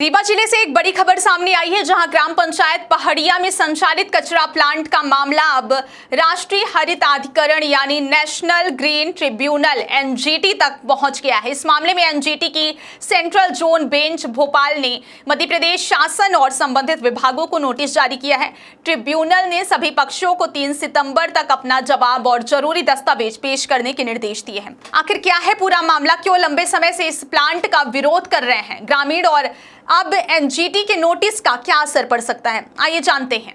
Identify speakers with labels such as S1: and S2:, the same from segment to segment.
S1: रीवा जिले से एक बड़ी खबर सामने आई है, जहां ग्राम पंचायत पहाड़िया में संचालित कचरा प्लांट का मामला अब राष्ट्रीय हरित अधिकरण यानी नेशनल ग्रीन ट्रिब्यूनल एनजीटी तक पहुंच गया है। इस मामले में एनजीटी की सेंट्रल जोन बेंच भोपाल ने मध्य प्रदेश शासन और संबंधित विभागों को नोटिस जारी किया है। ट्रिब्यूनल ने सभी पक्षों को 3 सितंबर तक अपना जवाब और जरूरी दस्तावेज पेश करने के निर्देश दिए हैं। आखिर क्या है पूरा मामला, क्यों लंबे समय से इस प्लांट का विरोध कर रहे हैं ग्रामीण और अब एनजीटी के नोटिस का क्या असर पड़ सकता है, आइए जानते हैं।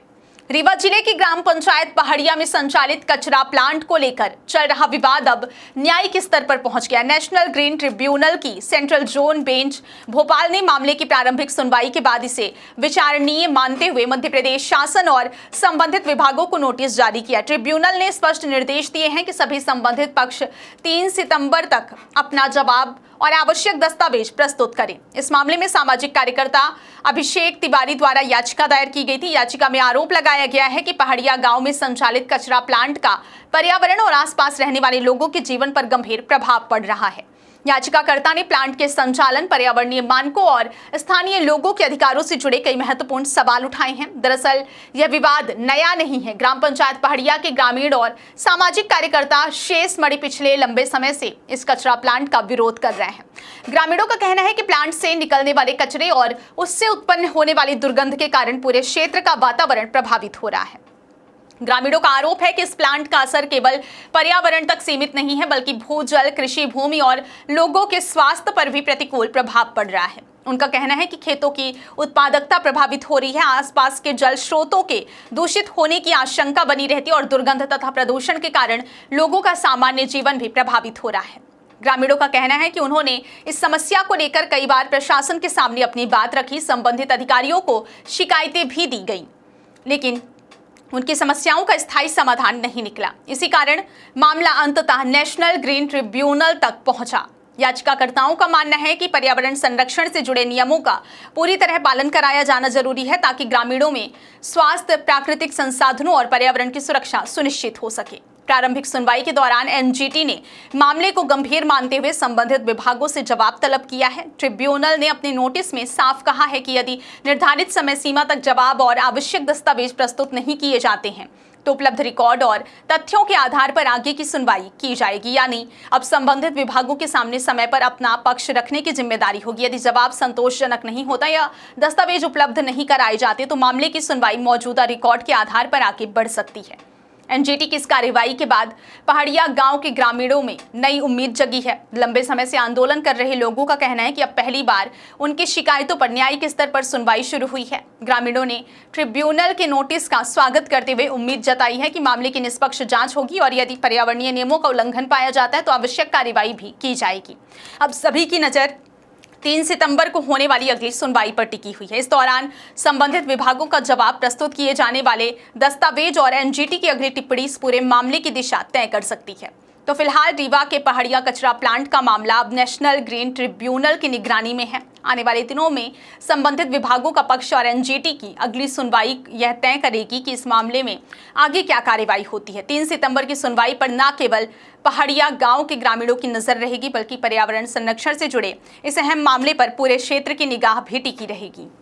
S1: रीवा जिले की ग्राम पंचायत पहाड़िया में संचालित कचरा प्लांट को लेकर चल रहा विवाद अब न्यायिक स्तर पर पहुंच गया। नेशनल ग्रीन ट्रिब्यूनल की सेंट्रल जोन बेंच भोपाल ने मामले की प्रारंभिक सुनवाई के बाद इसे विचारणीय मानते हुए मध्य प्रदेश शासन और संबंधित विभागों को नोटिस जारी किया। ट्रिब्यूनल ने स्पष्ट निर्देश दिए हैं कि सभी संबंधित पक्ष 3 सितंबर तक अपना जवाब और आवश्यक दस्तावेज प्रस्तुत करें। इस मामले में सामाजिक कार्यकर्ता अभिषेक तिवारी द्वारा याचिका दायर की गई थी। याचिका में आरोप लगाया गया है कि पहाड़िया गांव में संचालित कचरा प्लांट का पर्यावरण और आसपास रहने वाले लोगों के जीवन पर गंभीर प्रभाव पड़ रहा है। याचिकाकर्ता ने प्लांट के संचालन, पर्यावरणीय मानकों और स्थानीय लोगों के अधिकारों से जुड़े कई महत्वपूर्ण सवाल उठाए हैं। दरअसल यह विवाद नया नहीं है। ग्राम पंचायत पहाड़िया के ग्रामीण और सामाजिक कार्यकर्ता शेष मणि पिछले लंबे समय से इस कचरा प्लांट का विरोध कर रहे हैं। ग्रामीणों का कहना है कि प्लांट से निकलने वाले कचरे और उससे उत्पन्न होने वाली दुर्गंध के कारण पूरे क्षेत्र का वातावरण प्रभावित हो रहा है। ग्रामीणों का आरोप है कि इस प्लांट का असर केवल पर्यावरण तक सीमित नहीं है, बल्कि भूजल, कृषि भूमि और लोगों के स्वास्थ्य पर भी प्रतिकूल प्रभाव पड़ रहा है। उनका कहना है कि खेतों की उत्पादकता प्रभावित हो रही है, आसपास के जल स्रोतों के दूषित होने की आशंका बनी रहती है और दुर्गंध तथा प्रदूषण के कारण लोगों का सामान्य जीवन भी प्रभावित हो रहा है। ग्रामीणों का कहना है कि उन्होंने इस समस्या को लेकर कई बार प्रशासन के सामने अपनी बात रखी, संबंधित अधिकारियों को शिकायतें भी दी गई, लेकिन उनकी समस्याओं का स्थायी समाधान नहीं निकला। इसी कारण मामला अंततः नेशनल ग्रीन ट्रिब्यूनल तक पहुंचा। याचिकाकर्ताओं का मानना है कि पर्यावरण संरक्षण से जुड़े नियमों का पूरी तरह पालन कराया जाना जरूरी है, ताकि ग्रामीणों में स्वास्थ्य, प्राकृतिक संसाधनों और पर्यावरण की सुरक्षा सुनिश्चित हो सके। प्रारंभिक सुनवाई के दौरान एनजीटी ने मामले को गंभीर मानते हुए संबंधित विभागों से जवाब तलब किया है। ट्रिब्यूनल ने अपने नोटिस में साफ कहा है कि यदि निर्धारित समय सीमा तक जवाब और आवश्यक दस्तावेज प्रस्तुत नहीं किए जाते हैं तो उपलब्ध रिकॉर्ड और तथ्यों के आधार पर आगे की सुनवाई की जाएगी। यानी अब संबंधित विभागों के सामने समय पर अपना पक्ष रखने की जिम्मेदारी होगी। यदि जवाब संतोषजनक नहीं होता या दस्तावेज उपलब्ध नहीं कराए जाते तो मामले की सुनवाई मौजूदा रिकॉर्ड के आधार पर आगे बढ़ सकती है। एनजीटी की इस कार्रवाई के बाद पहाड़िया गांव के ग्रामीणों में नई उम्मीद जगी है। लंबे समय से आंदोलन कर रहे लोगों का कहना है कि अब पहली बार उनकी शिकायतों पर न्यायिक स्तर पर सुनवाई शुरू हुई है। ग्रामीणों ने ट्रिब्यूनल के नोटिस का स्वागत करते हुए उम्मीद जताई है कि मामले की निष्पक्ष जांच होगी और यदि पर्यावरणीय नियमों का उल्लंघन पाया जाता है तो आवश्यक कार्रवाई भी की जाएगी। अब सभी की नजर 3 सितंबर को होने वाली अगली सुनवाई पर टिकी हुई है। इस दौरान संबंधित विभागों का जवाब, प्रस्तुत किए जाने वाले दस्तावेज और एनजीटी की अगली टिप्पणी इस पूरे मामले की दिशा तय कर सकती है। तो फिलहाल रीवा के पहाड़िया कचरा प्लांट का मामला अब नेशनल ग्रीन ट्रिब्यूनल की निगरानी में है। आने वाले दिनों में संबंधित विभागों का पक्ष और एनजीटी की अगली सुनवाई यह तय करेगी कि इस मामले में आगे क्या कार्रवाई होती है। 3 सितंबर की सुनवाई पर न केवल पहाड़िया गांव के ग्रामीणों की नजर रहेगी, बल्कि पर्यावरण संरक्षण से जुड़े इस अहम मामले पर पूरे क्षेत्र की निगाह भी टिकी रहेगी।